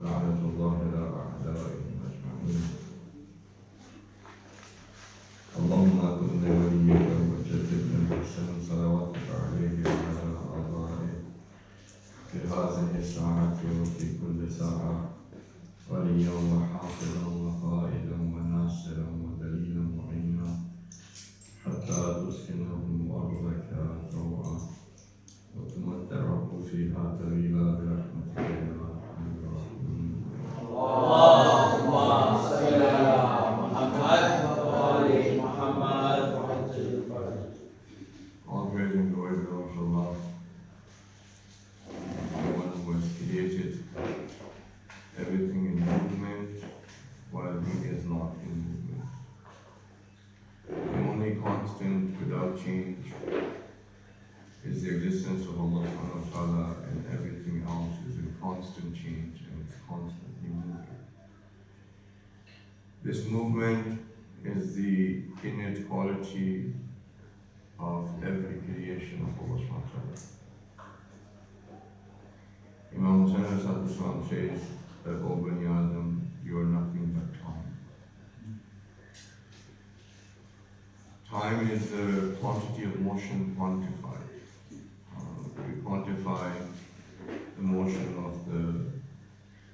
لعنة الله على أعدائهم أجمعين. اللهم كن وليك وجدد بن حسن صلواتك عليه وعلى آبائه في هذه الساعة وفي كل ساعة وليا وحافظا وقائدا وناصرا ودليلا معينا حتى تسكنهم أرضك طوعا وتمتعه فيها طويلا برحمتك يا أرحم الراحمين. اللهم صل على محمد وآل محمد. All praise and glory belongs to Allah, the one who has created everything in movement while He is not in movement. The only constant without change is the existence of Allah subhanahu wa ta'ala, and everything else is in constant change and it's constantly moving. This movement is the innate quality of every creation of Allah subhanahu wa ta'ala. Imam Hassan says that, O Bani Adam, you are nothing but time. Time is the quantity of motion quantified. We quantify the motion of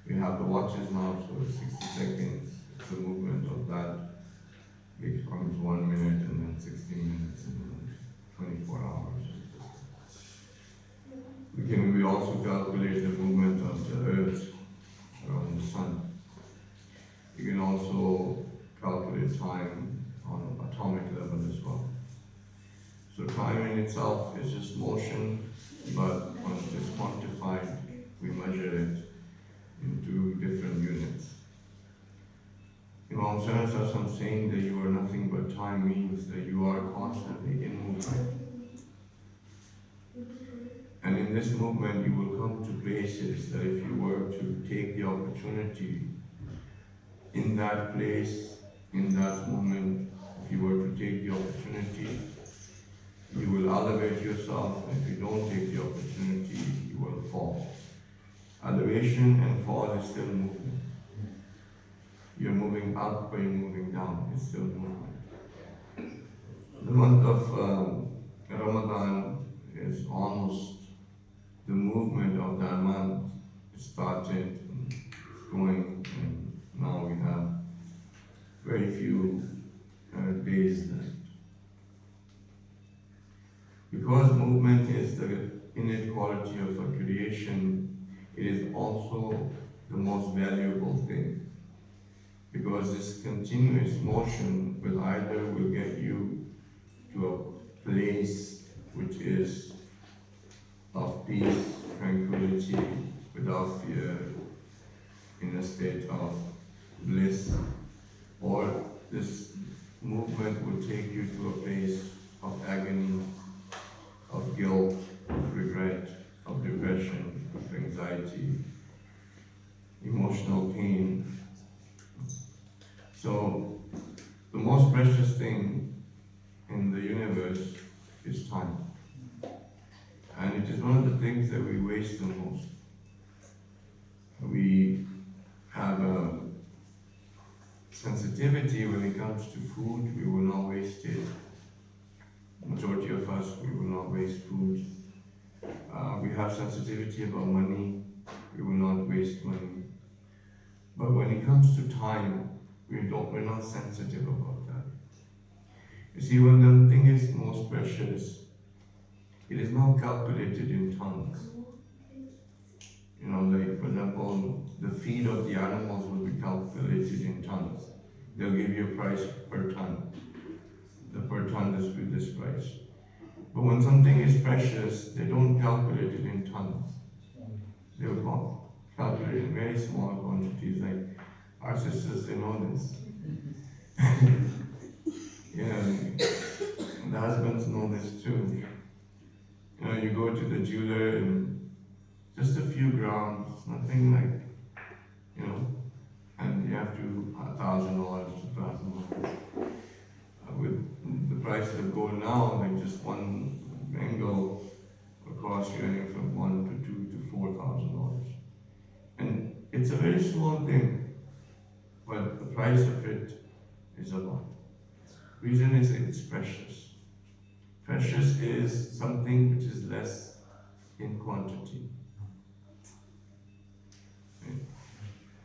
we have the watches now, so 60 seconds, it's the movement of that becomes 1 minute and then 16 minutes and then 24 hours. We also calculate the movement of the earth around the sun. You can also calculate time on atomic level as well. So time in itself is just motion, but when it is quantified, we measure it into different units. Imam Hassan saying that you are nothing but time means that you are constantly in movement. And in this movement, you will come to places that if you were to take the opportunity in that place, in that moment, if you were to take the opportunity, you will elevate yourself, and if you don't take the opportunity, you will fall. Elevation and fall is still movement. You're moving up or you're moving down, it's still movement. The month of Ramadan is almost the movement of that month. It started and it's going, and now we have very few days left. Because movement is the innate quality of a creation, it is also the most valuable thing. Because this continuous motion will get you to a place which is of peace, tranquility, without fear, in a state of bliss, or this movement will take you to a place of agony, of guilt, of regret, of depression, of anxiety, emotional pain. So, the most precious thing in the universe is time. And it is one of the things that we waste the most. We have a sensitivity when it comes to food, we will not waste it. Majority of us, we will not waste food. We have sensitivity about money, we will not waste money. But when it comes to time, we're not sensitive about that. You see, when the thing is most precious, it is not calculated in tons. You know, like for example, the feed of the animals will be calculated in tons. They'll give you a price per ton. The per ton is with this price. But when something is precious, they don't calculate it in tons. They will calculate in very small quantities. Like our sisters, they know this. Yeah, the husbands know this too. You know, you go to the jeweler and just a few grams, nothing like, you know, and you have to $1,000, $2,000. With the price of gold now, like just one mango will cost you anywhere from $1,000 to $2,000 to $4,000. And it's a very small thing, but the price of it is a lot. Reason is it's precious. Precious is something which is less in quantity. Okay.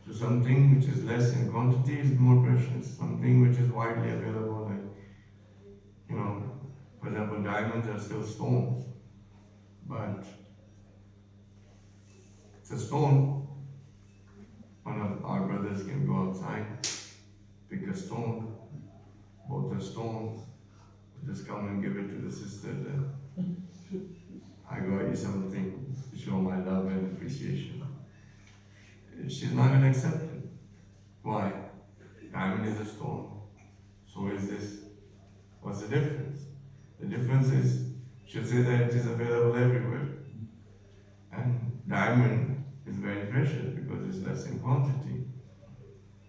So something which is less in quantity is more precious. Something which is widely available, like, for example, diamonds are still stones, but it's a stone. One of our brothers can go outside, pick a stone, both are stones, just come and give it to the sister. Then I got you something to show my love and appreciation. She's not going to accept it. Why? Diamond is a stone. So is this. What's the difference? The difference is, she'll say that it is available everywhere. And diamond is very precious because it's less in quantity.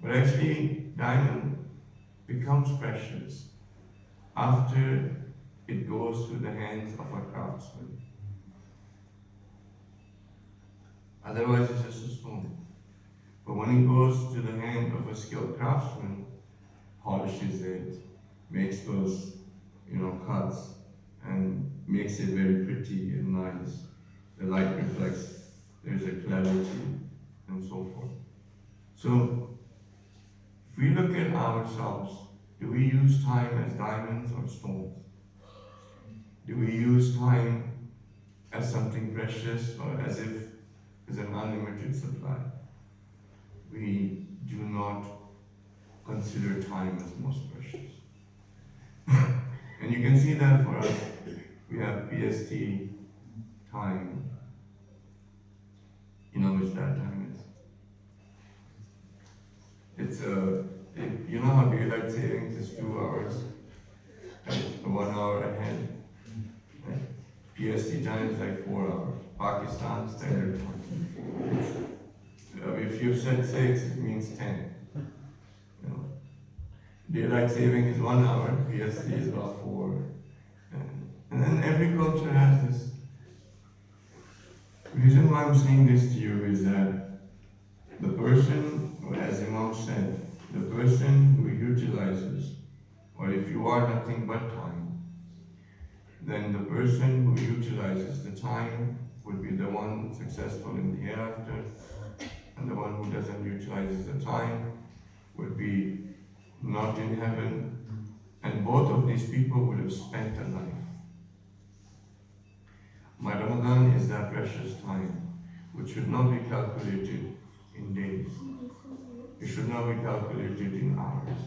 But actually, diamond becomes precious after it goes through the hands of a craftsman. Otherwise, it's just a stone. But when it goes to the hand of a skilled craftsman, polishes it, makes those, cuts, and makes it very pretty and nice. The light reflects, there's a clarity, and so forth. So, if we look at ourselves, do we use time as diamonds or stones? Do we use time as something precious or as if it's an unlimited supply? We do not consider time as most precious. And you can see that for us. We have PST time. You know which that time is? It's you know how daylight savings is 2 hours, and 1 hour ahead. Right? PST time is like 4 hours. Pakistan standard time. If you've said 6, it means 10. Daylight saving is 1 hour, PST is about 4. And then every culture has this. The reason why I'm saying this to you is that the person, as Imam said, the person who utilizes, or if you are nothing but time, then the person who utilizes the time would be the one successful in the hereafter, and the one who doesn't utilize the time would be not in heaven, and both of these people would have spent a life. My Ramadan is that precious time, which should not be calculated in days. It should not be calculated in hours.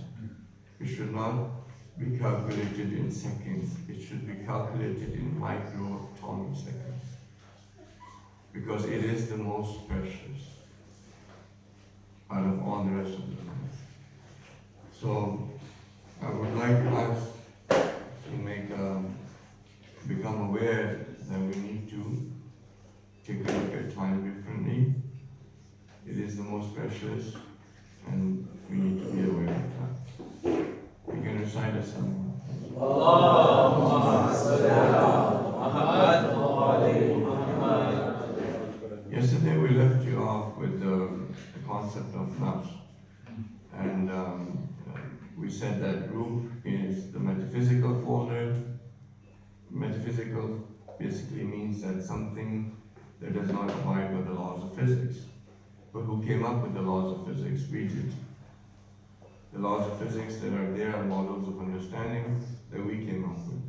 It should not be calculated in seconds. It should be calculated in micro-atomic seconds. Because it is the most precious out of all the rest of the life. So, I would like us to become aware that we need to take a look at time differently. It is the most precious, and we need to be aware of that. We can recite a song. Yesterday we left you off with the concept of nafs, and we said that ruh is the metaphysical folder. Metaphysical basically means that something that does not abide by the laws of physics. But who came up with the laws of physics? We did. The laws of physics that are there are models of understanding that we came up with.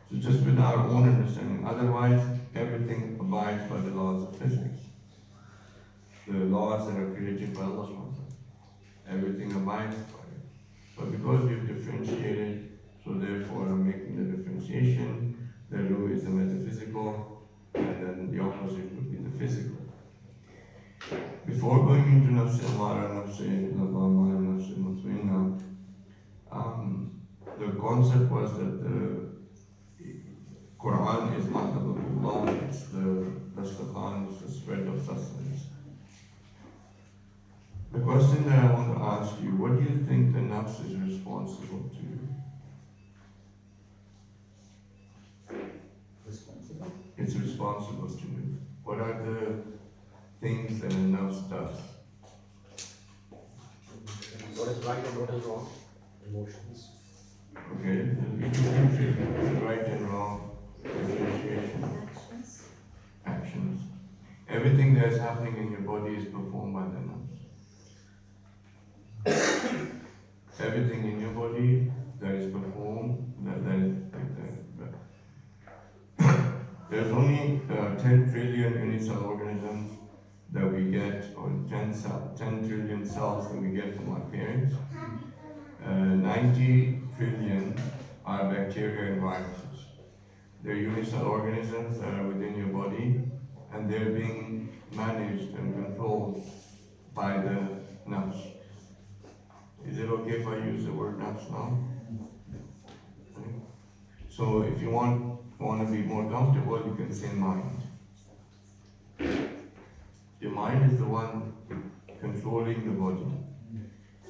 So just with our own understanding, otherwise everything abides by the laws of physics. The laws that are created by Allah, everything abides by it. But because we've differentiated, so therefore I'm making the differentiation, the ruh is the metaphysical, and then the opposite would be the physical. Before going into nafs al-amara, nafs al-lawwama, nafs al-mutmainna, the concept was that the Quran is Mahdabullah, it's the Dastakhan, it's the spread of sustenance. The question that I want to ask you, what do you think the nafs is responsible to? It's responsible to you. What are the things that a nafs does? What is right and what is wrong? Emotions. Okay, the right and wrong, differentiation, actions. Everything that's happening in your body is performed by the nafs. Everything in your body that is performed, there's only 10 trillion unicellular organisms that we get, or 10 trillion cells that we get from our parents. 90 trillion are bacteria and viruses. They're unicellular organisms that are within your body, and they're being managed and controlled by the nafs. Is it okay if I use the word nafs now? Okay. So if you want to be more comfortable, you can say mind. Your mind is the one controlling the body.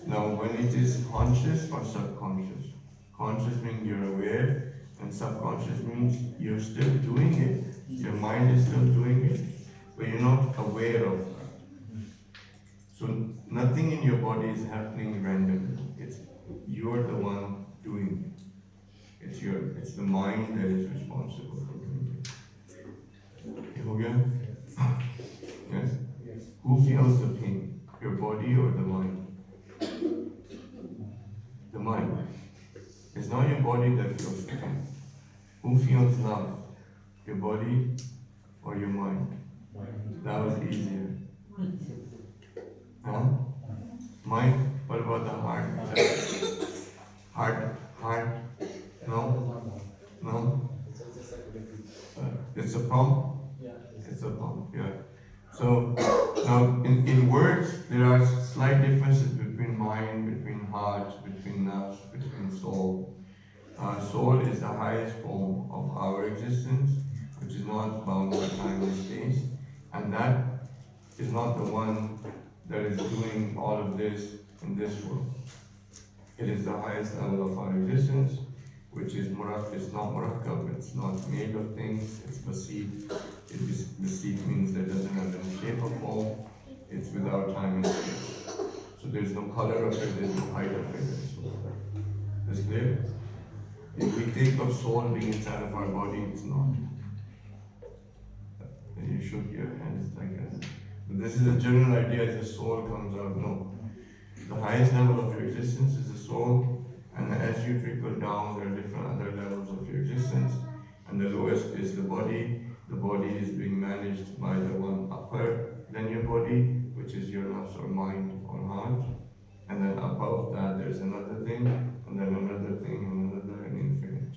Now, when it is conscious or subconscious, conscious means you're aware, and subconscious means you're still doing it. Your mind is still doing it, but you're not aware of that. So nothing in your body is happening randomly. It's you're the one doing it. It's the mind that is responsible for doing it. Okay? Yes? Yes. Who feels the pain? Your body or the mind? The mind. It's not your body that feels the pain. Who feels love? Your body or your mind? That was easier. Huh? Mind? What about the heart? Heart? No? No? It's a pump? It's a pump, yeah. So, now in words, there are slight differences between mind, between heart, between nafs, between soul. Soul is the highest form of our existence, which is not bound by time and space, and that is not the one that is doing all of this in this world. It is the highest level of our existence, which is it's not murakkab, it's not made of things, it's basit. Basit means that it doesn't have any shape or form, it's without time and space. So there's no color of it, there's no height of it. That's clear? If we think of soul being inside of our body, it's not. Then you shook your hands like that. But this is a general idea as the soul comes out. No. The highest level of your existence is the soul, and as you trickle down, there are different other levels of your existence, and the lowest is the body. The body is being managed by the one upper than your body, which is your nafs or mind or heart, and then above that there's another thing, and then another thing, and another, and infinite.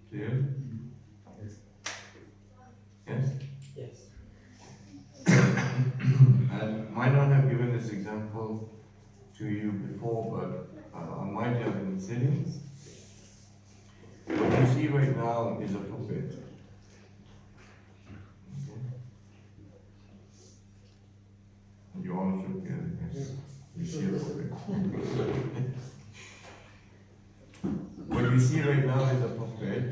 Clear? Yes? Yes. And might not have given this example to you before, but I might have in settings. What you see right now is a puppet. Okay. You all should get it, yes. You see a puppet. What you see right now is a puppet,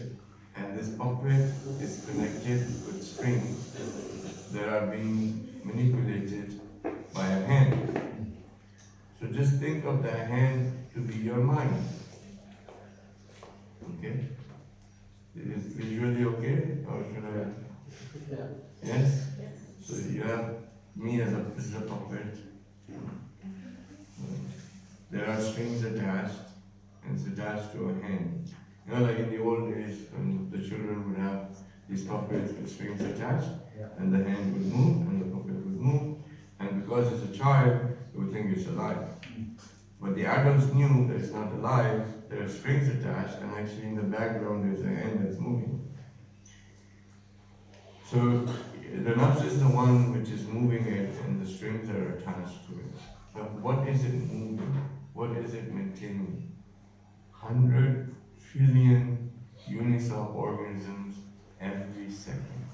and this puppet is connected with strings that are being manipulated by a hand. So just think of the hand to be your mind. Okay? Is it visually okay? Or should I? Yeah. Yes? So you have me as a puppet. There are strings attached, and it's attached to a hand. You know, like in the old days when the children would have these puppets with strings attached, and the hand would move, and the puppet would move, and because it's a child, they would think it's alive. But the adults knew that it's not alive, there are strings attached, and actually in the background there's a hand that's moving. So the nafs is the one which is moving it, and the strings are attached to it. But what is it moving? What is it maintaining? 100 trillion unicellular organisms every second,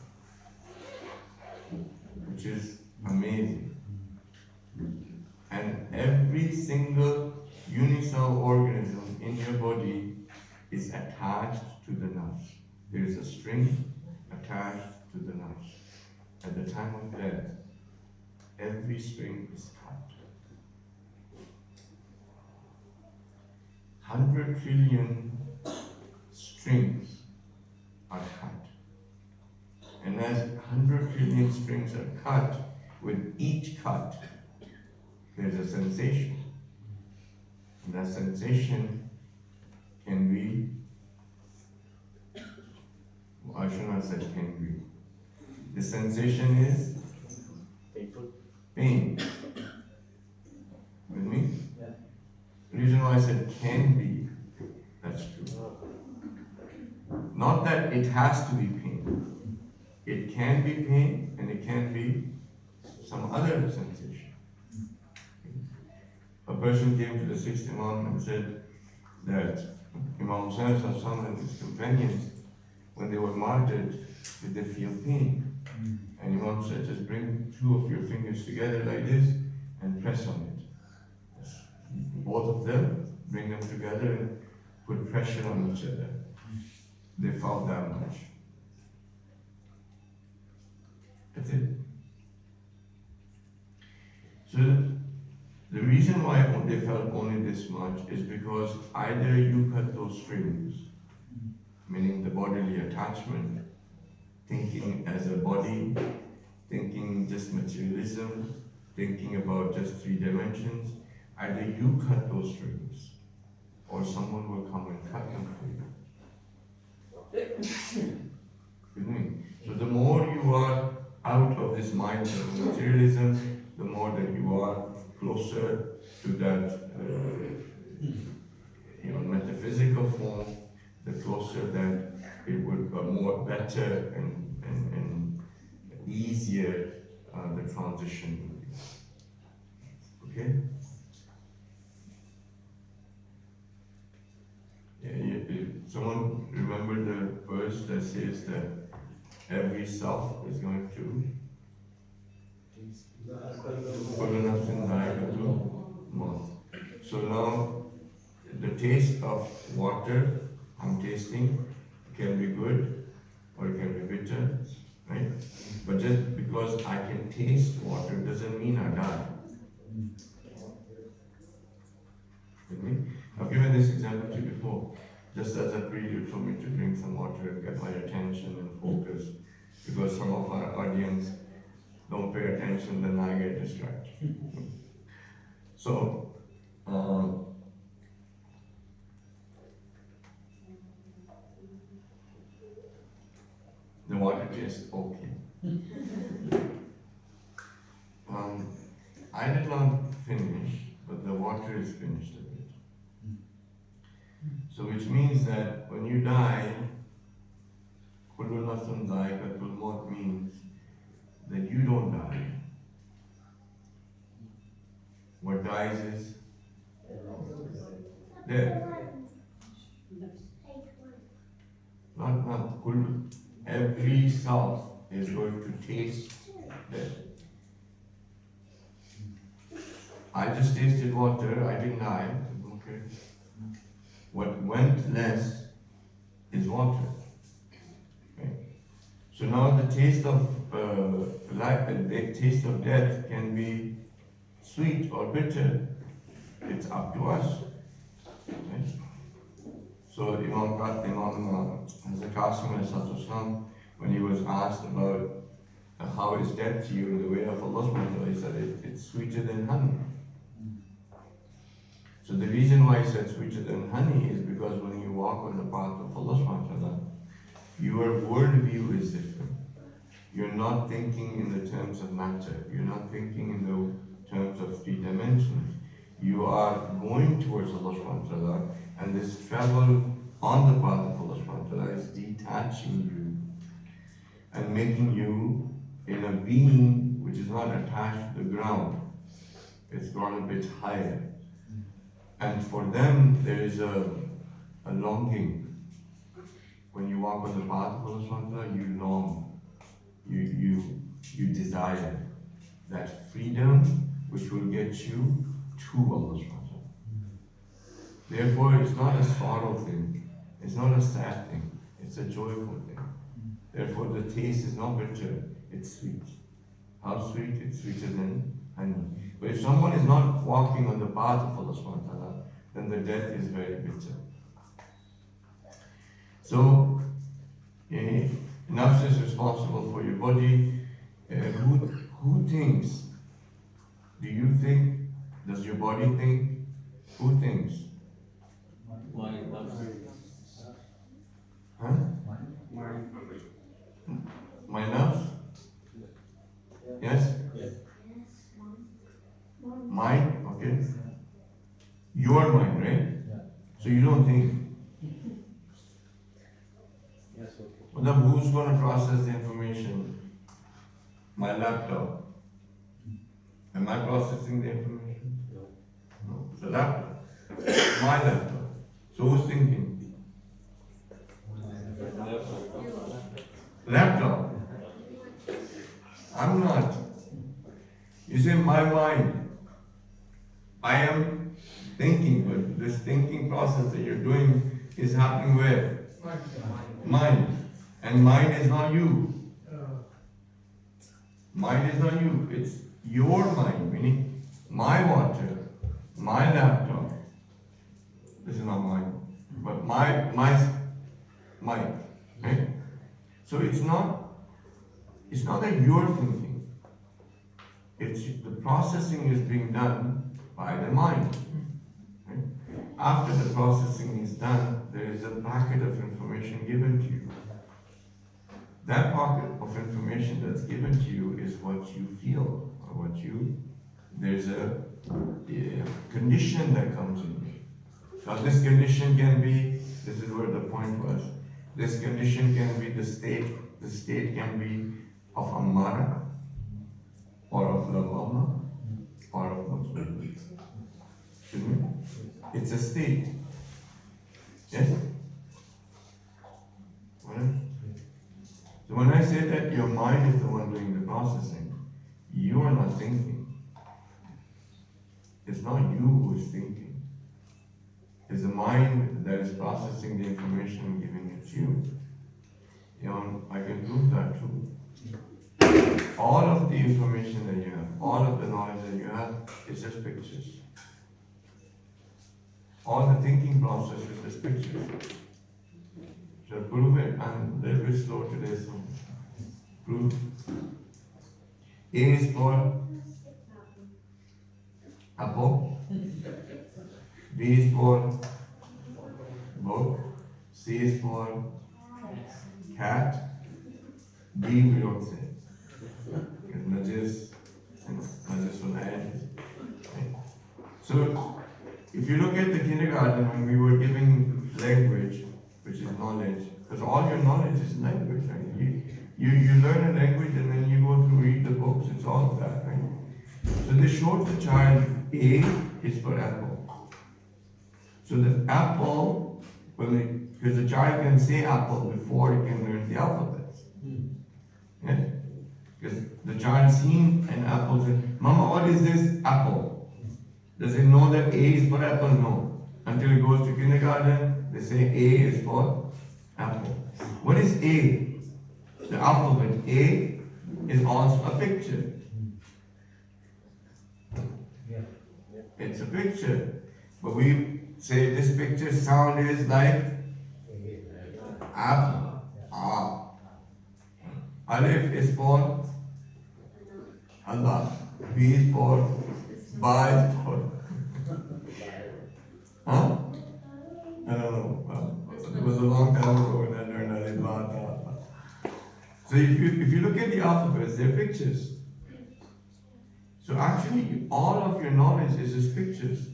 which is amazing. And every single unicellular organism in your body is attached to the nafs. There is a string attached to the nafs. At the time of death, every string is cut. 100 trillion strings are cut. And as 100 trillion strings are cut, with each cut, there's a sensation. And that sensation can be, I should not say can be. The sensation is Painful. pain. With me? Yeah. The reason why I said can be, that's true. Not that it has to be pain. It can be pain and it can be some other sensation. A person came to the sixth Imam and said that Imam Hussain and his companions, when they were martyred, did they feel pain? And Imam said, just bring two of your fingers together like this and press on it. Both of them, bring them together and put pressure on each other. They felt that much. That's it. So the reason why they felt only this much is because either you cut those strings, meaning the bodily attachment, thinking as a body, thinking just materialism, thinking about just three dimensions, either you cut those strings or someone will come and cut them for you. So the more you are out of this mindset of materialism, the more that you are closer to that metaphysical form, the closer that it would be more better and easier the transition would be. Okay? Someone remember the verse that says that every self is going to So now the taste of water I'm tasting can be good or it can be bitter, right? But just because I can taste water doesn't mean I die. I've given this example to you before, just as a prelude for me to drink some water and get my attention and focus, because some of our audience don't pay attention, then I get distracted. So, the water tastes okay. I did not finish, but the water is finished a bit. So which means that when you die, kullu nafsin dha'iqatul maut means that you don't die. What dies is death. Not kullu. Every self is going to taste death. I just tasted water, I didn't die. Okay. What went less is water. Okay. So now the taste of life and the taste of death can be sweet or bitter. It's up to us. Okay. So Imam Hazrat Qasim, when he was asked about how is death to you in the way of Allah, he said it's sweeter than honey. So the reason why he said sweeter than honey is because when you walk on the path of Allah, your worldview is different. You're not thinking in the terms of matter. You're not thinking in the terms of three dimensions. You are going towards Allah, and this travel on the path of Allah is detaching you and making you in a being which is not attached to the ground. It's gone a bit higher. And for them, there is a longing. When you walk on the path of Allah, you long, you desire that freedom which will get you to Allah. Therefore, it's not a sorrow thing, it's not a sad thing, it's a joyful thing. Therefore, the taste is not bitter, it's sweet. How sweet? It's sweeter than honey. But if someone is not walking on the path of Allah, then the death is very bitter. So, nafs is responsible for your body. Who thinks? Do you think? Does your body think? Who thinks? Huh? My nafs? Yes? Mind? Okay. Your mind, right? So you don't think. But then who's going to process the information? My laptop. Am I processing the information? No. It's a laptop. My laptop. So who's thinking? Laptop. I'm not. You say my mind. I am thinking, but this thinking process that you're doing is happening where? Mind. And mind is not you. Mind is not you. It's your mind, meaning my water, my laptop. This is not mine, but my mind. Right? So it's not that you're thinking. It's the processing is being done by the mind. Right? After the processing is done, there is a packet of information given to you. That pocket of information that's given to you is what you feel, or there's a condition that comes in. Now this condition can be, this is where the point was, this condition can be the state can be of Ammara, or of Lawama, or of Mujtaba. It's a state. Yes? Right? So when I say that your mind is the one doing the processing, you are not thinking. It's not you who is thinking. It's the mind that is processing the information and giving it to you. I can prove that too. All of the information that you have, all of the knowledge that you have, is just pictures. All the thinking process is just pictures. Shall prove it? I'm a little bit slow today, so prove. A is for apple. B is for book. C is for cat. D we don't say. Because Najis will add. So, if you look at the kindergarten when we were giving language, which is knowledge, because all your knowledge is language, right? You learn a language and then you go to read the books, it's all that, right? So they showed the child A is for apple. So the apple, because the child can say apple before he can learn the alphabet. Yeah? Because the child seen an apple says, Mama, what is this apple? Does it know that A is for apple? No. Until he goes to kindergarten, they say A is for apple. What is A? The alphabet. A is also a picture. It's a picture. But we say this picture sound is like apple. Alif is for Allah. B is for Ba is for. Huh? I don't know. It was a long time ago when I learned Alif Ba Ta. So if you look at the alphabets, they're pictures. So actually, all of your knowledge is just pictures.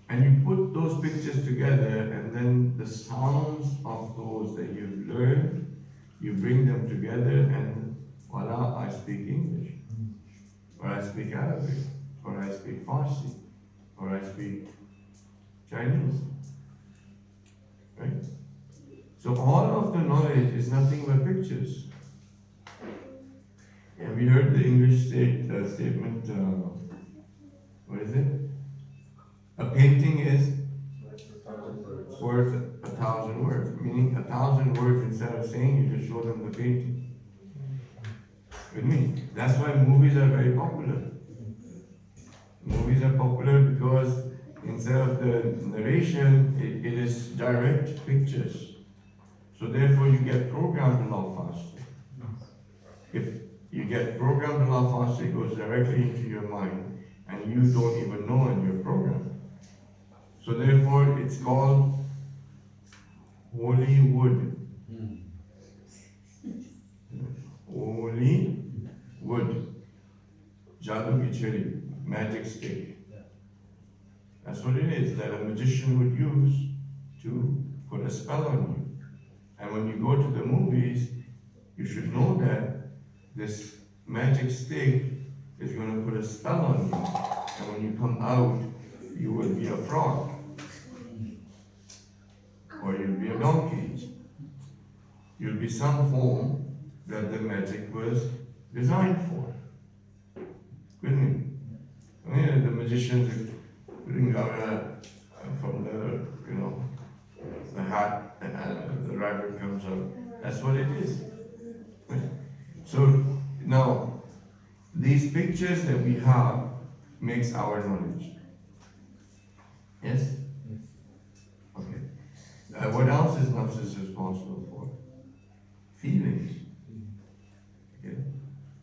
And you put those pictures together, and then the sounds of those that you've learned, you bring them together, and voila, I speak English, or I speak Arabic, or I speak Farsi, or I speak Chinese. Right? So all of the knowledge is nothing but pictures. Have you heard the English statement, what is it? A painting is worth 1,000 words, meaning 1,000 words instead of saying, you just show them the painting. With me. That's why movies are very popular. Movies are popular because instead of the narration, it is direct pictures. So therefore you get programmed a lot faster. If you get programmed a lot faster, it goes directly into your mind and you don't even know when you're programmed. So therefore it's called holy wood. Holy wood. Jadoo ki chhri, magic stick. That's what it is that a magician would use to put a spell on you. And when you go to the movies, you should know that this magic stick is going to put a spell on you. And when you come out, you will be a frog. Or you'll be a donkey. You'll be some form that the magic was designed for. Couldn't it? I mean, the magicians are putting out from the hat and the rabbit comes out. That's what it is. So now, these pictures that we have makes our knowledge. Yes? Okay. What else is nafs is responsible for? Feelings. Okay?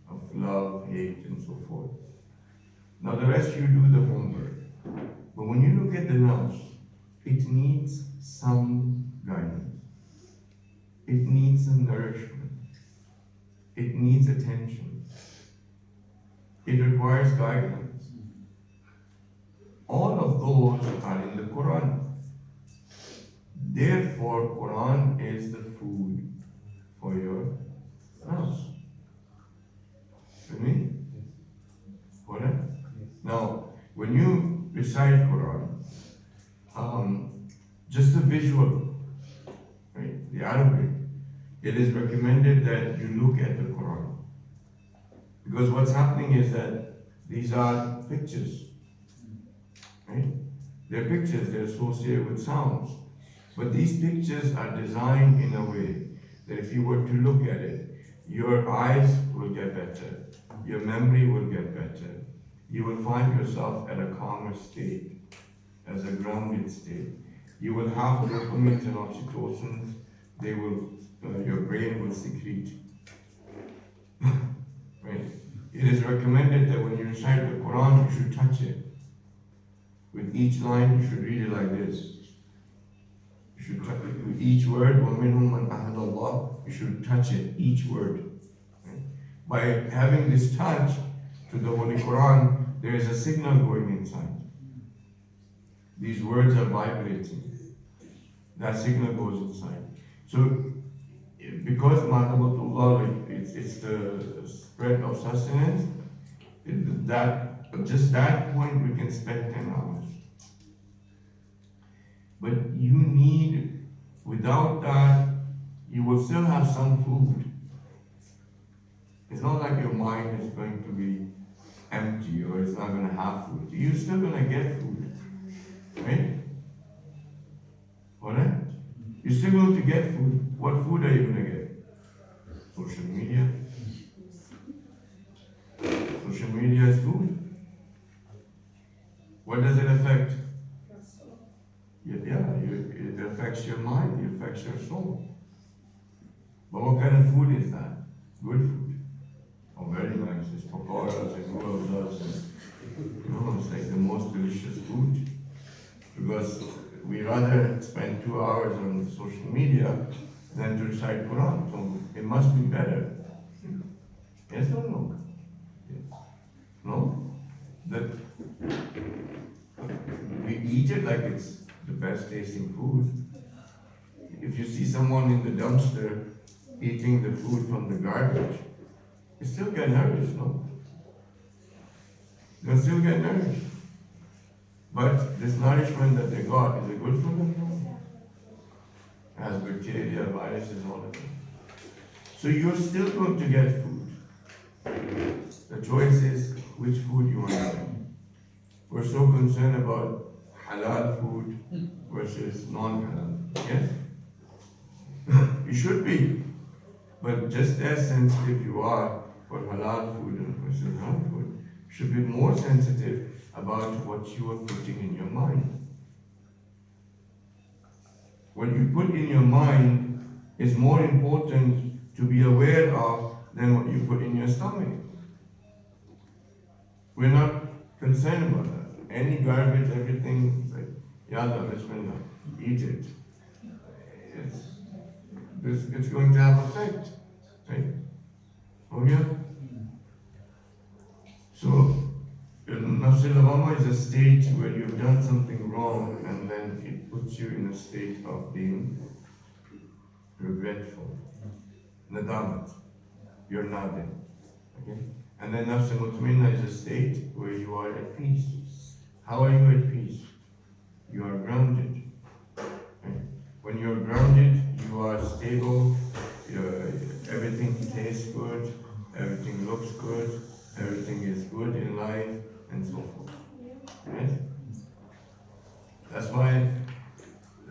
Of love, hate, and so forth. Now the rest you do the homework. But when you look at the nafs, it needs some guidance. It needs some nourishment. It needs attention. It requires guidance. All of those are in the Quran. Therefore, Quran is the food for your nafs. With me? Alright? Now, when you recite Quran, just the visual, right, the Arabic, it is recommended that you look at the Quran. Because what's happening is that these are pictures, right? They're pictures, they're associated with sounds. But these pictures are designed in a way that if you were to look at it, your eyes will get better, your memory will get better. You will find yourself at a calmer state, as a grounded state. You will have dopamine and oxytocin. They will, your brain will secrete. Right? It is recommended that when you recite the Quran, you should touch it. With each line, you should read it like this. You should touch it with each word. وَمِنْهُمْ مَنْ أَحَدَ اللَّهِ. You should touch it, each word. Right? By having this touch to the Holy Quran, there is a signal going inside. These words are vibrating. That signal goes inside. So, because Matabatullah, it's the spread of sustenance, just that point we can spend 10 hours. But you need, without that, you will still have some food. It's not like your mind is going to be empty or it's not going to have food. You're still going to get food. Right? Alright? You're still going to get food. What food are you going to get? Social media. Social media is food. What does it affect? It affects your mind, it affects your soul. But what kind of food is that? Good food. Oh, very nice. It's pakoras and noodles and it's like the most delicious food. Because we rather spend 2 hours on social media than to recite Quran. So it must be better. Yes or no? Yes. No? That we eat it like it's the best tasting food. If you see someone in the dumpster eating the food from the garbage, you still get nourished, no? They'll still get nourished. But this nourishment that they got, is it good for them? No. It has bacteria, viruses, all of it. So you're still going to get food. The choice is which food you want to get. We're so concerned about halal food versus non-halal. Yes? You should be. But just as sensitive you are for halal food versus haram food, should be more sensitive about what you are putting in your mind. What you put in your mind is more important to be aware of than what you put in your stomach. We're not concerned about that. Any garbage, everything, it's like, yalla, bismillah, eat it. It's going to have effect, right? Oh yeah? So, Nafs al-Lawwama is a state where you've done something wrong and then it puts you in a state of being regretful. Nadamat. You're nadim. Okay? And then Nafs al-Mutmainna is a state where you are at peace. How are you at peace? You are grounded. Okay? When you're grounded, you are stable, everything tastes good, everything looks good, everything is good in life, and so forth. Right? That's why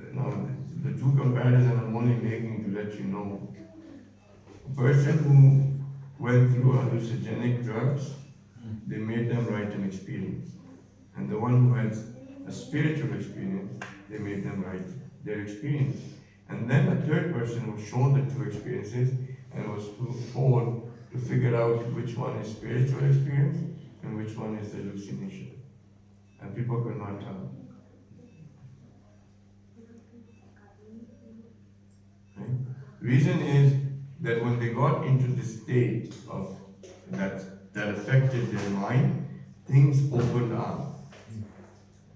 the two comparisons I'm only making to let you know. A person who went through hallucinogenic drugs, they made them write an experience. And the one who had a spiritual experience, they made them write their experience. And then a third person was shown the two experiences and was told to figure out which one is spiritual experience and which one is hallucination. And people could not tell. Okay? Reason is that when they got into the state of that affected their mind, things opened up.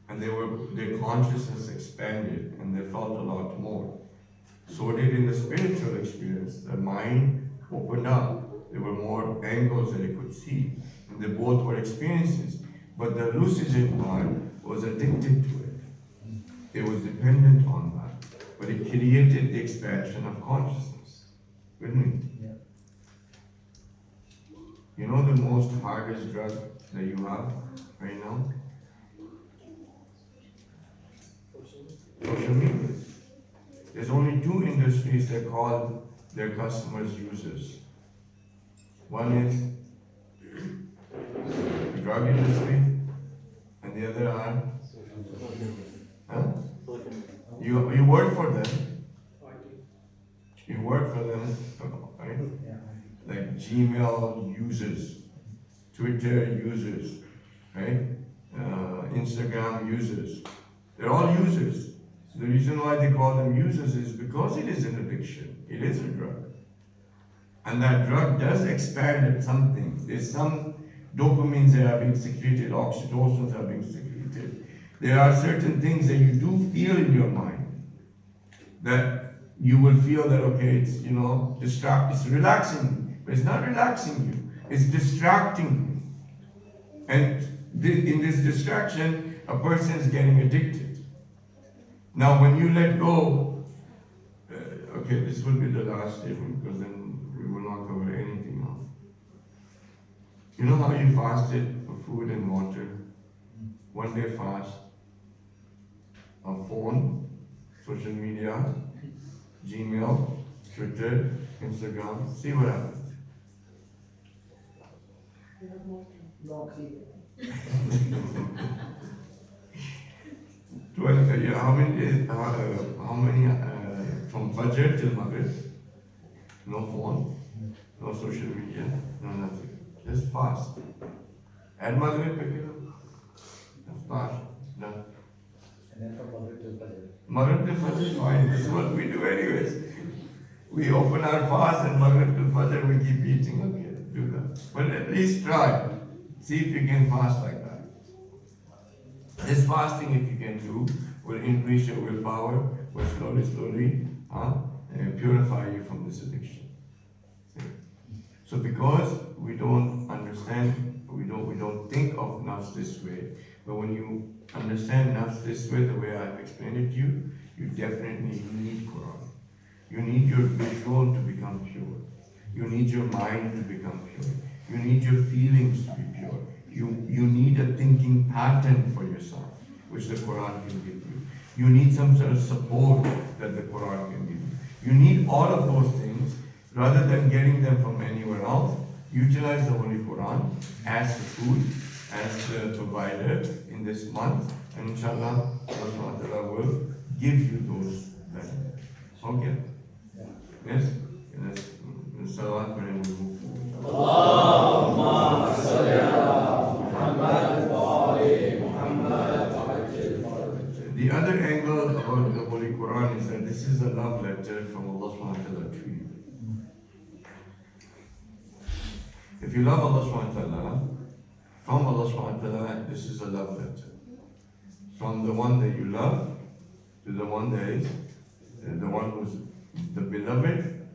And their consciousness expanded and they felt a lot more. So did in the spiritual experience, the mind opened up. There were more angles that it could see. And they both were experiences. But the hallucinogen part was addicted to it. It was dependent on that. But it created the expansion of consciousness. With me? Yeah. You know the most hardest drug that you have right now? Social media. There's only two industries that call their customers users. One is the drug industry, and the other are you work for them. You work for them, right? Like Gmail users, Twitter users, right? Instagram users. They're all users. The reason why they call them users is because it is an addiction. It is a drug. And that drug does expand at something. There's some dopamines that are being secreted, oxytocins are being secreted. There are certain things that you do feel in your mind that you will feel that, okay, it's, it's relaxing. But it's not relaxing you. It's distracting you. And in this distraction, a person is getting addicted. Now, when you let go, okay, this will be the last statement because then we will not cover anything else. You know how you fasted for food and water? One day fast, a phone, social media, Gmail, Twitter, Instagram. See what happens. How many days? How many from Fajr till Maghrib? No phone, no social media, no nothing. Just fast. At Maghrib, pick it up. Fast. Done. And then from Maghrib till Fajr. Maghrib till Fajr is fine. This is what we do anyways. We open our fast and Maghrib till Fajr we keep eating. Okay, do that. But at least try. See if you can fast like that. This fasting, if you can do, will increase your willpower, will slowly, purify you from this addiction. See? So because we don't understand, we don't think of nafs this way, but when you understand nafs this way, the way I've explained it to you, you definitely need Quran. You need your visual to become pure. You need your mind to become pure. You need your feelings to be pure. You need a thinking pattern for yourself, which the Quran can give you. You need some sort of support that the Quran can give you. You need all of those things rather than getting them from anywhere else. Utilize the Holy Quran as the food as the provider in this month, and inshallah, Allah subhanahu wa ta'ala will give you those benefits. Okay? Yes? Let's salawat when we move forward. The other angle about the Holy Quran is that this is a love letter from Allah subhanahu wa ta'ala to you. If you love Allah subhanahu wa ta'ala, from Allah subhanahu wa ta'ala, this is a love letter. From the one that you love to the one that is, the one who is the beloved,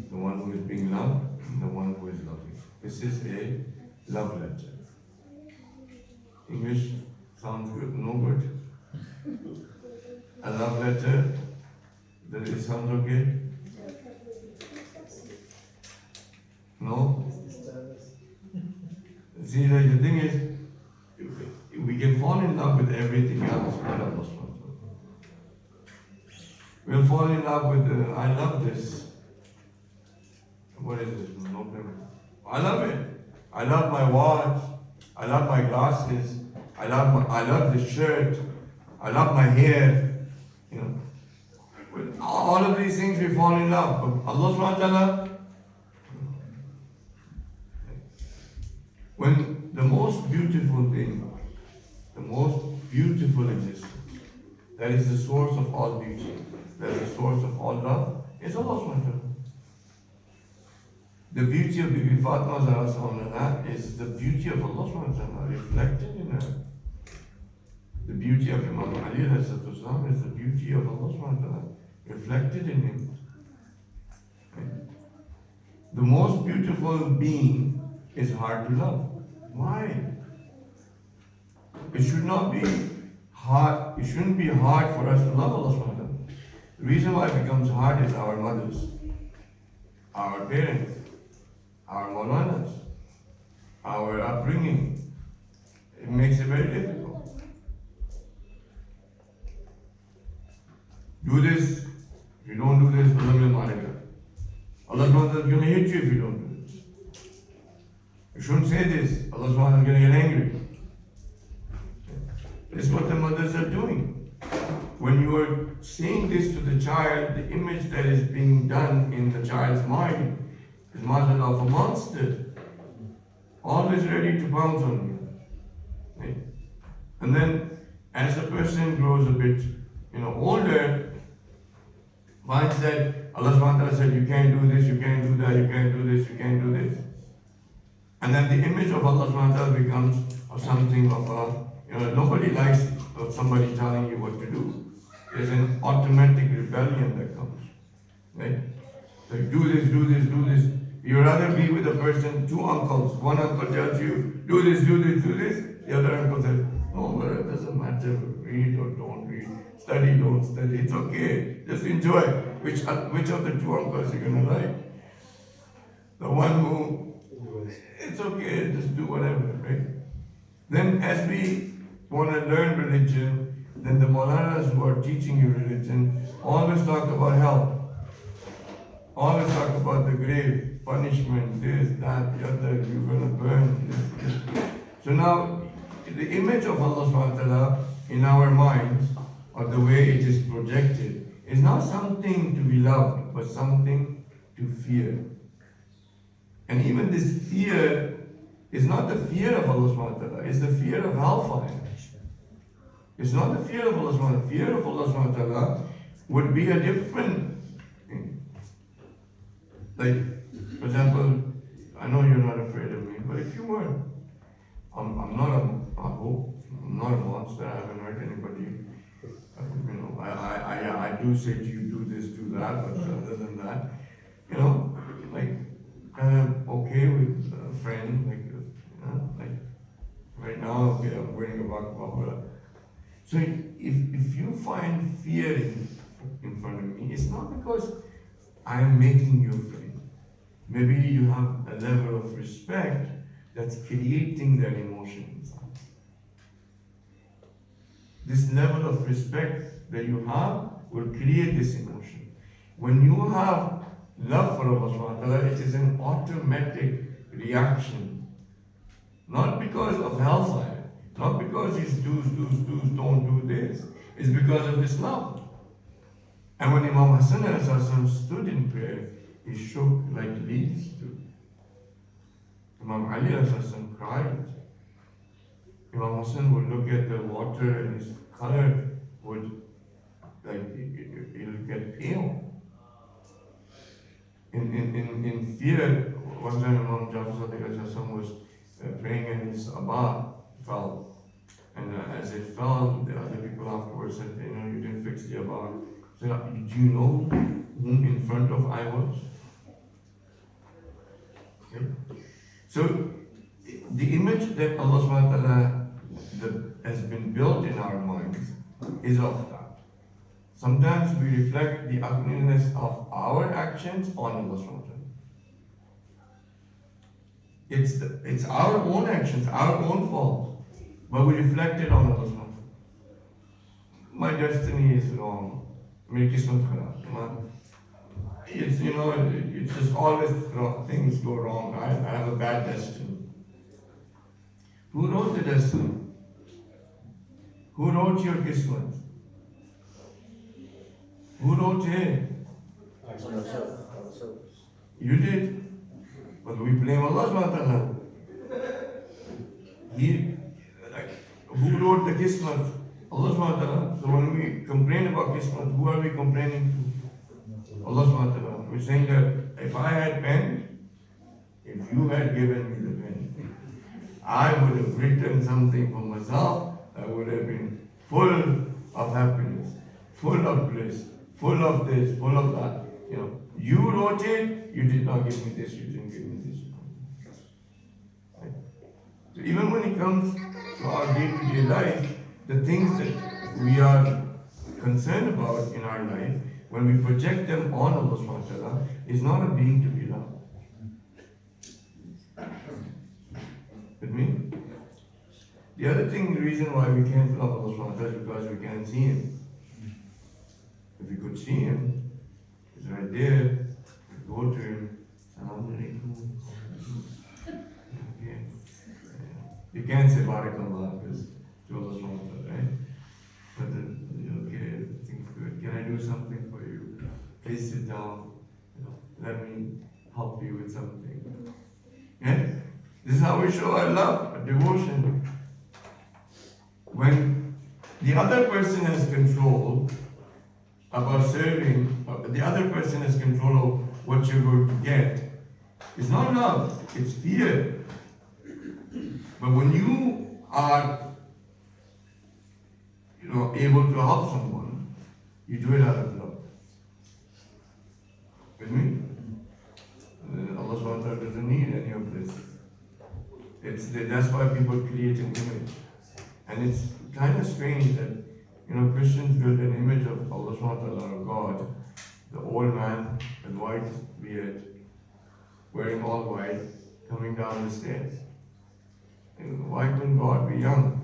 the one who is being loved, and the one who is loving. This is a love letter. English sounds good, no good. A love letter, does it sound okay? No? See, the thing is, we can fall in love with everything else but Allah subhanahu wa ta'ala. We'll fall in love with, I love this. What is this? No problem. I love it. I love my watch. I love my glasses. I love the shirt. I love my hair. You know, with all of these things we fall in love. But Allah subhanahu wa ta'ala, when the most beautiful thing, the most beautiful existence, that is the source of all beauty, that is the source of all love, is Allah subhanahu wa ta'ala. The beauty of Bibi Fatima Zahra Sallallahu is the beauty of Allah subhanahu wa ta'ala reflected in her. The beauty of Imam Ali is the beauty of Allah subhanahu wa ta'ala reflected in him. The most beautiful being is hard to love. Why? It should not be hard, it shouldn't be hard for us to love Allah subhanahu wa ta'ala. The reason why it becomes hard is our mothers, our parents, our Moulanas, our upbringing. It makes it very difficult. Do this. If you don't do this, Allah will marika. Allah subhanahu wa ta'ala is going to hit you if you don't do this. You shouldn't say this. Allah subhanahu wa ta'ala is going to get angry. This is what the mothers are doing. When you are saying this to the child, the image that is being done in the child's mind is mashallah of a monster. Always ready to pounce on you. Right? And then as the person grows a bit, older, finds that Allah subhanahu wa ta'ala said, you can't do this, you can't do that, you can't do this, you can't do this. And then the image of Allah subhanahu wa ta'ala becomes of something of a, nobody likes somebody telling you what to do. There's an automatic rebellion that comes. Right? Like, do this, do this, do this. You'd rather be with a person, two uncles. One uncle tells you, do this, do this, do this. The other uncle says, no, but it doesn't matter. Read or don't read. Study, don't study. It's okay. Just enjoy. Which of the two uncles you're going to like? The one who, it's okay, just do whatever, right? Then as we want to learn religion, then the Moulanas who are teaching you religion always talk about hell. Always talk about the grave, punishment, this, that, the other, you're going to burn, this. So now, the image of Allah subhanahu wa ta'ala in our minds, or the way it is projected, is not something to be loved, but something to fear. And even this fear is not the fear of Allah subhanahu wa ta'ala, it's the fear of hellfire. It's not the fear of Allah subhanahu wa ta'ala. The fear of Allah subhanahu wa ta'ala would be a different thing. Like, for example, I know you're not afraid of me, but if you were, I'm not a monster, I haven't hurt anybody. I do say to you, do this, do that, but other than that, like, kind of okay with a friend, like right now, okay, I'm wearing a bakwa. So if you find fear in front of me, it's not because I am making you afraid. Maybe you have a level of respect that's creating that emotion inside. This level of respect that you have will create this emotion. When you have love for Allah subhanahu wa ta'ala, it is an automatic reaction. Not because of hellfire, Not because he's don't do this. It's because of his love. And when Imam Hassan stood in prayer, he shook like leaves do. Imam Ali cried. Imam Hassan would look at the water and his color would, like, it'll get pale. In fear, one time Imam Jafar was praying and his abba fell. And as it fell, the other people afterwards said, you didn't fix the abba. So, do you know whom in front of I was? Okay. So, the image that Allah subhanahu wa ta'ala has been built in our minds is of that. Sometimes we reflect the ugliness of our actions on Allah subhanahu wa ta'ala. It's our own actions, our own fault, but we reflect it on Allah subhanahu wa ta'ala. My destiny is wrong. It's it's just always things go wrong. I have a bad destiny. Who wrote the destiny? Who wrote your kismet? Who wrote it? You did. But we blame Allah subhanahu wa ta'ala. Who wrote the kismet? Allah subhanahu wa ta'ala. So when we complain about kismet, who are we complaining to? Allah subhanahu wa ta'ala. We're saying that if I had pen, if you had given me the pen, I would have written something for myself that would have been full of happiness, full of bliss, full of this, full of that. You wrote it, you did not give me this, you didn't give me this. Right? So even when it comes to our day-to-day life, the things that we are concerned about in our life, when we project them on Allah subhanahu wa ta'ala, is not a being to be loved. With me? The other thing, the reason why we can't love Allah subhanahu wa ta'ala is because we can't see Him. If we could see Him, He's right there, we go to Him, Assalamu alaikum. Okay. You can't say Barakallah because to Allah subhanahu wa ta'ala, right? But okay, things good. Can I do something for you? Please sit down. Let me help you with something. Yeah? This is how we show our love, our devotion. When the other person has control about serving, the other person has control of what you're going to get, it's not love, it's fear. But when you are able to help someone, you do it out of love. With me? Allah subhanahu wa ta'ala doesn't need any of this. That's why people create an image. And it's kind of strange that Christians build an image of Allah subhanahu wa ta'ala, or God, the old man with white beard, wearing all white, coming down the stairs. Why couldn't God be young?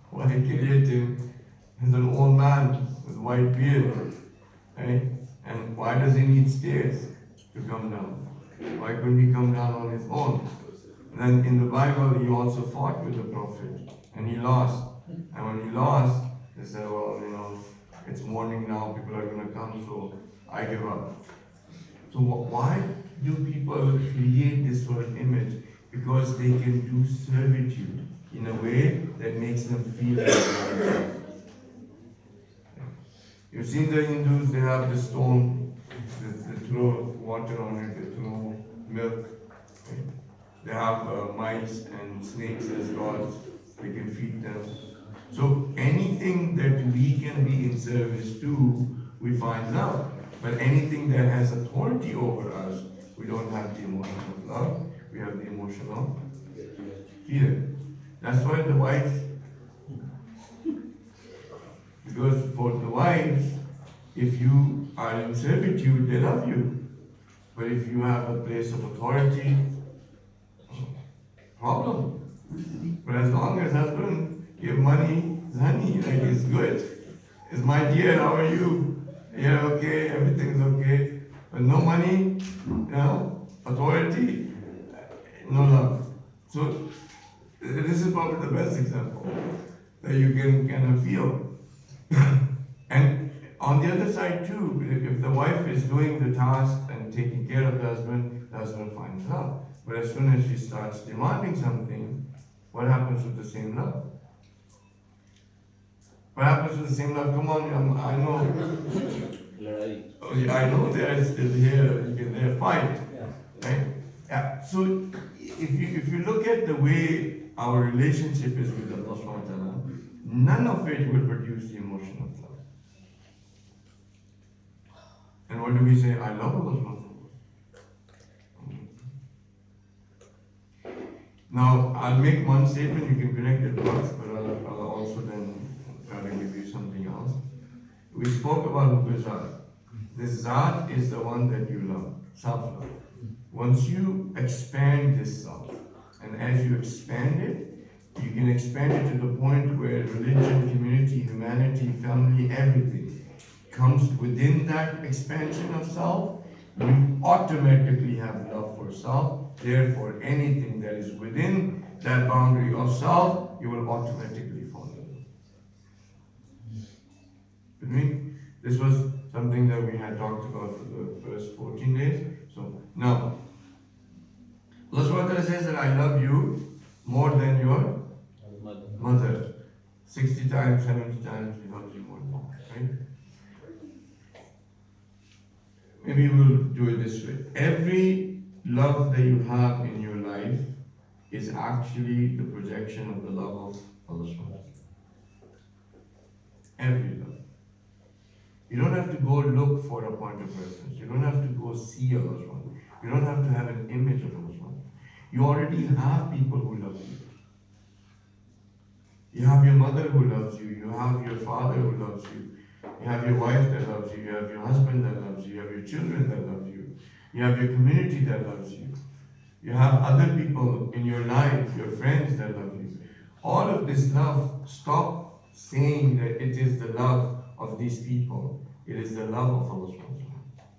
Why create him as an old man with white beard? Right? And why does he need stairs to come down? Why couldn't he come down on his own? And then in the Bible, he also fought with the Prophet, and he lost. And when he lost, they said, well, it's morning now, people are going to come, so I give up. So why do people create this sort of image? Because they can do servitude in a way that makes them feel like You've seen the Hindus, they have the stone, they throw water on it, they throw milk. Right? They have mice and snakes as gods, we can feed them. So anything that we can be in service to, we find love. But anything that has authority over us, we don't have the emotion of love, we have the emotion of fear. That's why the wife, because for the wives, if you are in servitude, they love you. But if you have a place of authority, problem. But as long as husband give money, it's honey, like it's good. It's my dear, how are you? Yeah, okay, everything's okay. But no money, authority, no love. So This is probably the best example that you can kind of feel. And on the other side too, if the wife is doing the task and taking care of the husband finds love. But as soon as she starts demanding something, what happens with the same love? What happens with the same love? Come on, I know. Oh, yeah, I know they are still here. They're fight, Yeah. right? Yeah. So if you look at the way our relationship is with Allah Subhanahu wa Taala, none of it will produce the emotion of love. And what do we say? I love Allah Subhanahu wa Taala. Now I'll make one statement. You can connect it to us, but I'll also then try to give you something else. We spoke about Zat. This Zat is the one that you love, self-love. Once you expand this self, and as you expand it, you can expand it to the point where religion, community, humanity, family, everything comes within that expansion of self. You automatically have love for self. Therefore, anything that is within that boundary of self, you will automatically fall in love. With me? This was something that we had talked about for the first 14 days. So now, Allah Subhanahu wa Ta'ala says that I love you more than your mother. 60 times, 70 times He loves you more than that, right? Maybe we'll do it this way. Every love that you have in your life is actually the projection of the love of Allah Subhanahu wa Ta'ala. Every love. You don't have to go look for a point of reference. You don't have to go see Allah Subhanahu wa Ta'ala. You don't have to have an image of Allah Subhanahu wa Ta'ala. You already have people who love you. You have your mother who loves you. You have your father who loves you. You have your wife that loves you. You have your husband that loves you. You have your children that love you. You have your community that loves you. You have other people in your life, your friends that love you. All of this love, stop saying that it is the love of these people. It is the love of Allah Subhanahu wa Ta'ala.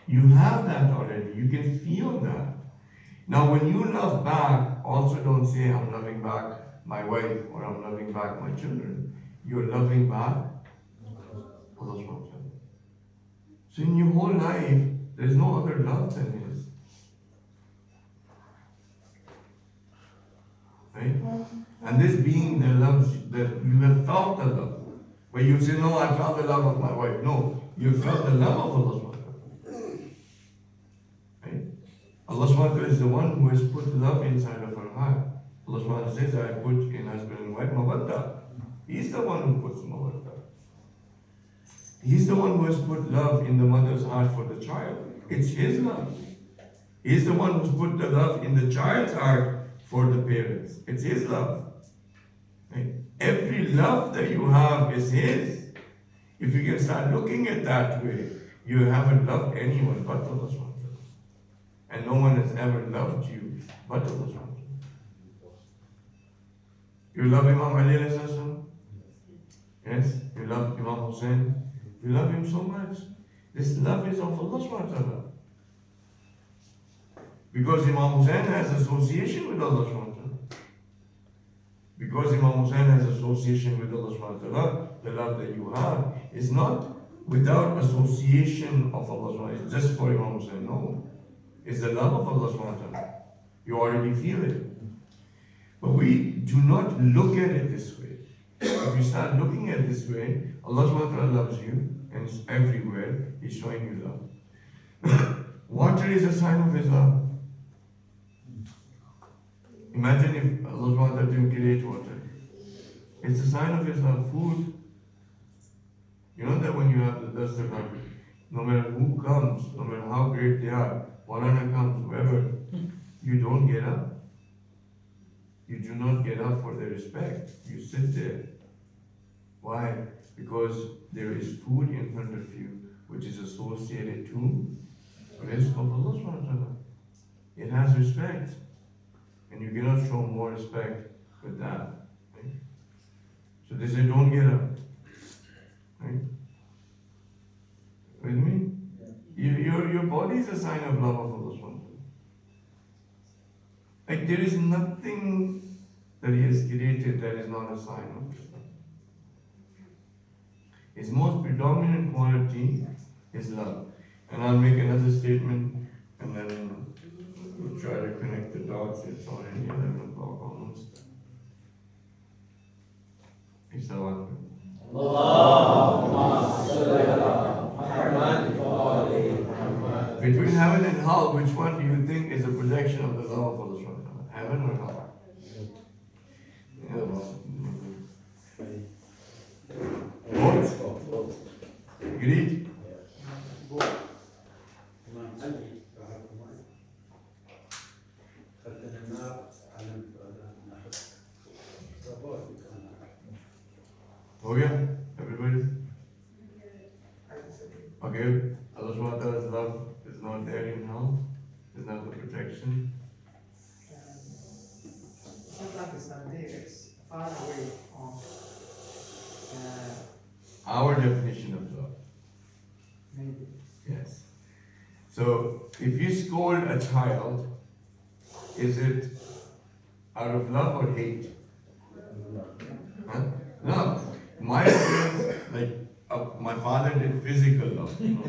You have that already. You can feel that. Now when you love back, also don't say I'm loving back my wife or I'm loving back my children. You're loving back Allah Subhanahu wa Ta'ala. So in your whole life, there's no other love than His. Right? And this being that loves you, that you have felt the love. Where you say, no, I felt the love of my wife. No, you felt the love of Allah Subhanahu wa Ta'ala. Right? Allah Subhanahu wa Ta'ala is the one who has put love inside of her heart. Allah Subhanahu wa Ta'ala says, I put in husband and wife mawadda. He's the one who puts mawadda. He's the one who has put love in the mother's heart for the child. It's His love. He's the one who's put the love in the child's heart for the parents. It's His love. Right? Every love that you have is His. If you can start looking at that way, you haven't loved anyone but Allah Subhanahu wa Ta'ala. And no one has ever loved you but Allah Subhanahu wa Ta'ala. You love Imam Ali alayhi salam? Yes? You love Imam Hussein? You love him so much. This love is of Allah Subhanahu wa Ta'ala. Because Imam Hussein has association with Allah Subhanahu wa Ta'ala. Because Imam Hussein has association with Allah Subhanahu wa Ta'ala, the love that you have is not without association of Allah Subhanahu wa Ta'ala. It's just for Imam Hussein. No. It's the love of Allah Subhanahu wa Ta'ala. You already feel it. But we do not look at it this way. If you start looking at it this way, Allah Subhanahu wa Ta'ala loves you and it's everywhere. He's showing you love. Water is a sign of His love. Imagine if Allah Subhanahu wa Ta'ala didn't create water. It's a sign of His love. Food. You know that when you have the dust of no matter who comes, no matter how great they are, Moulana comes, whoever, you don't get up. You do not get up for their respect. You sit there. Why? Because there is food in front of you which is associated to rizq of Allah Subhanahu wa Ta'ala. It has respect. And you cannot show more respect with that. Right? So they say, don't get up. Right? With me? Your body is a sign of love of Allah Subhanahu wa Ta'ala. Like there is nothing that He has created, that is not a sign of His love. His most predominant quality is love. And I'll make another statement and then we'll try to connect the dots. It's already 11 o'clock almost. It's our between heaven and hell, which one do you think is a projection of the love of Allah subhanahu wa ta'ala? Heaven or hell? Both? Agreed? Oh yeah, everybody? Okay, Allah subhanahu wa ta'ala's love is not there in hell, is not the protection. Sometimes it's not there, it's far away from Our definition of love. maybe. Yes. So, if you scold a child, is it out of love or hate? Huh? Love. My experience, like my father did physical love. You know?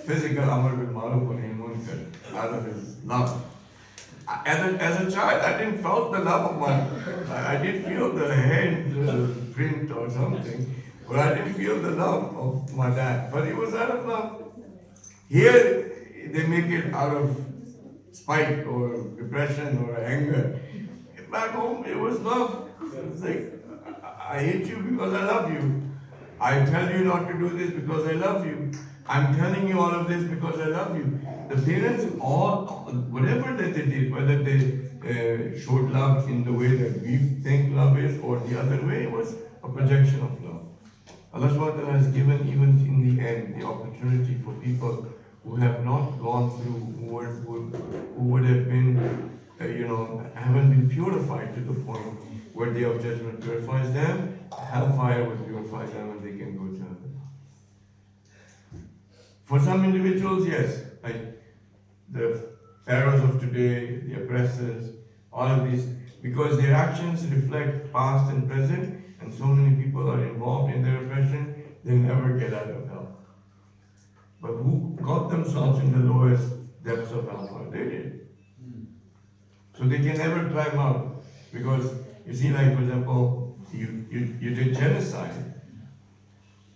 Physical amar bil ma'ruf wa nahy anil munkar, out of his love. As a child, I didn't felt the love of my. I did feel the hand print or something, but I didn't feel the love of my dad. But it was out of love. Here, they make it out of spite or depression or anger. Back home, it was love. It's like, I hate you because I love you. I tell you not to do this because I love you. I'm telling you all of this because I love you. The parents, whatever that they did, whether they showed love in the way that we think love is or the other way, it was a projection of love. Allah subhanahu wa ta'ala has given, even in the end, the opportunity for people who have not gone through, who would have been, haven't been purified to the point where Day of Judgment purifies them, hellfire will purify them and they can go to heaven. For some individuals, yes, like the pharaohs of today, the oppressors, all of these, because their actions reflect past and present, and so many people are involved in their oppression, they never get out of hell. But who got themselves in the lowest depths of hellfire? They did. So they can never climb out. Because you see, like for example, you did genocide.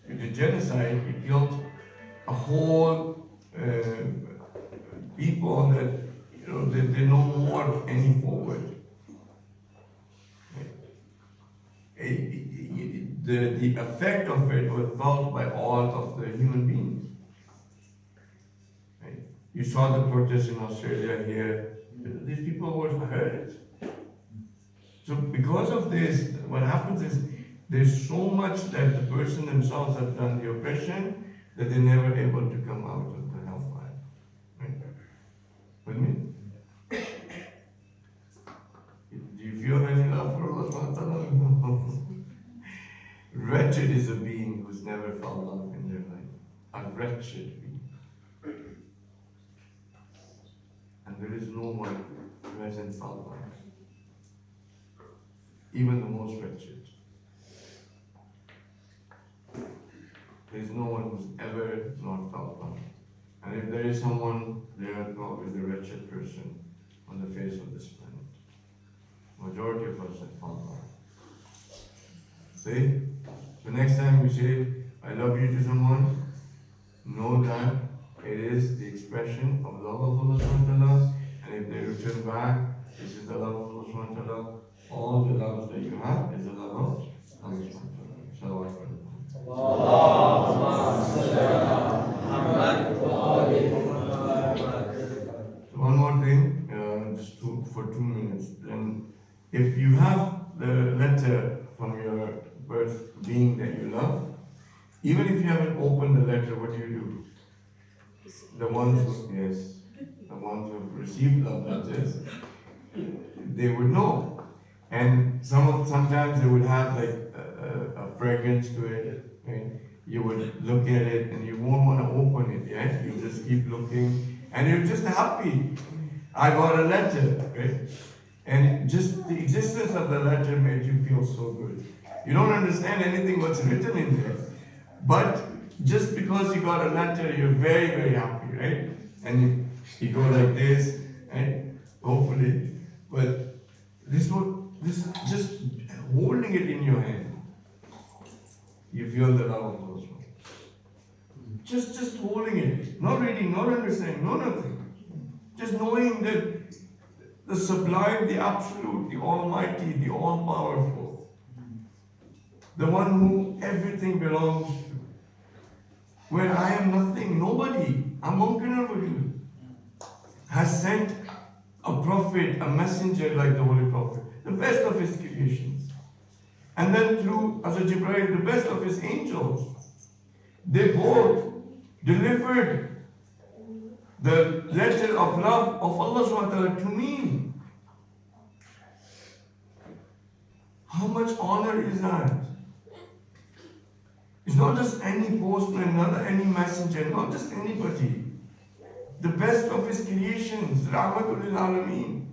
You did genocide, you killed a whole people that they no more any forward. The effect of it was felt by all of the human beings. Right? You saw the protests in Australia here. These people were hurt. So because of this, what happens is there's so much that the person themselves have done the oppression that they're never able to come out of the hellfire. Right? With me? Do you feel any love for Allah subhanahu wa ta'ala? Wretched is a being who's never felt love in their life. A wretched being. And there is no one who hasn't felt love. Even the most wretched. There is no one who's ever not felt love. And if there is someone, they are probably the wretched person on the face of this planet. Majority of us have felt love. See? So next time you say, I love you to someone, know that it is the expression of love of Allah subhanahu wa ta'ala. And if they return back, this is the love of Allah subhanahu wa ta'ala. All the love that you have is the love of Allah subhanahu wa ta'ala. So one more thing, just for 2 minutes. Then, if you have the letter from your birth being that you love, even if you haven't opened the letter, what do? The ones who have received love letters, they would know. And sometimes they would have like a fragrance to it. Right? You would look at it and you won't want to open it, yeah? You just keep looking and you're just happy. I got a letter, right? And just the existence of the letter made you feel so good. You don't understand anything what's written in there. But just because you got a letter, you're very, very happy, right? And you go like this, right? Hopefully. But this just holding it in your hand, you feel the love of Allah. Just holding it, not reading, not understanding, no nothing. Just knowing that the sublime, the absolute, the almighty, the all-powerful, the one who everything belongs to, where I am nothing, nobody, I'm uncontrollable, has sent a prophet, a messenger like the Holy Prophet, the best of his creations. And then through Hazrat Jibreel, the best of his angels, they both delivered the letter of love of Allah subhanahu wa ta'ala to me. How much honor is that? It's not just any postman, not any messenger, not just anybody. The best of his creations, Rahmatul lil Alameen,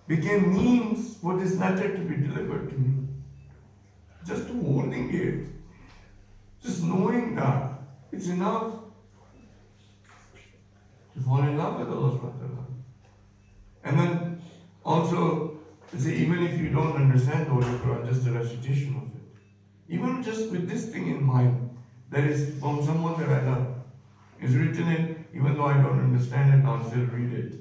became means for this letter to be delivered to me. Just holding it, just knowing that, it's enough to fall in love with Allah subhanahu wa ta'ala. And then also, say, even if you don't understand the Holy Quran, just the recitation of it. Even just with this thing in mind, that is from someone that I love. It's written in, even though I don't understand it, I'll still read it.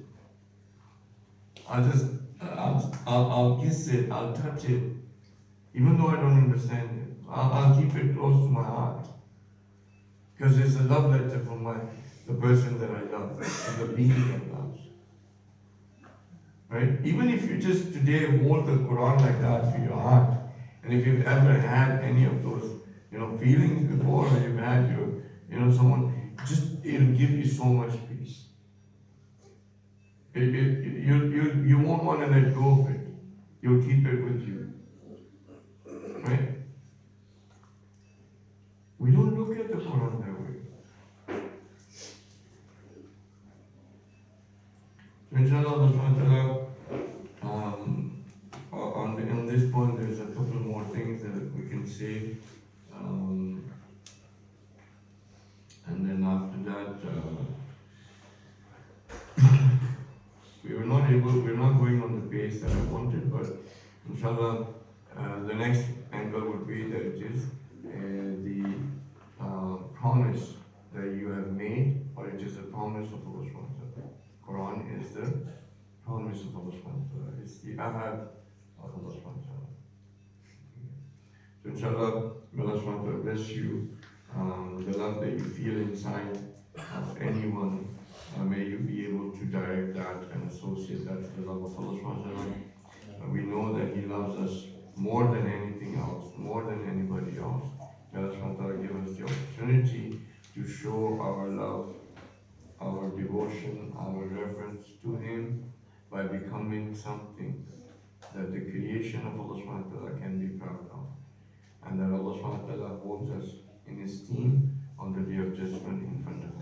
I'll kiss it, I'll touch it, even though I don't understand it. I'll keep it close to my heart. Because it's a love letter from the person that I love, and the being that loves. Right? Even if you just today hold the Quran like that to your heart, and if you've ever had any of those, feelings before, or you've had someone, it'll give you so much peace. You won't want to let go of it. You'll keep it with you. Right? We don't look at the Quran that way. So inshallah, on this point, there's a couple more things that we can say. And then after that, we're not going on the pace that I wanted, but inshallah, the next angle would be that it is the promise that you have made, or it is a promise of Allah subhanahu wa ta'ala. Quran is the promise of Allah subhanahu wa ta'ala. It's the ahad of Allah subhanahu wa ta'ala. So inshallah, may Allah subhanahu wa ta'ala bless you. The love that you feel inside of anyone, may you be able to direct that and associate that to the love of Allah subhanahu wa ta'ala. We know that He loves us more than anything else, more than anybody else. May Allah subhanahu wa ta'ala give us the opportunity to show our love, our devotion, our reverence to Him by becoming something that the creation of Allah subhanahu wa ta'ala can be proud of. And that Allah subhanahu wa ta'ala holds us in esteem on the day of judgment in front of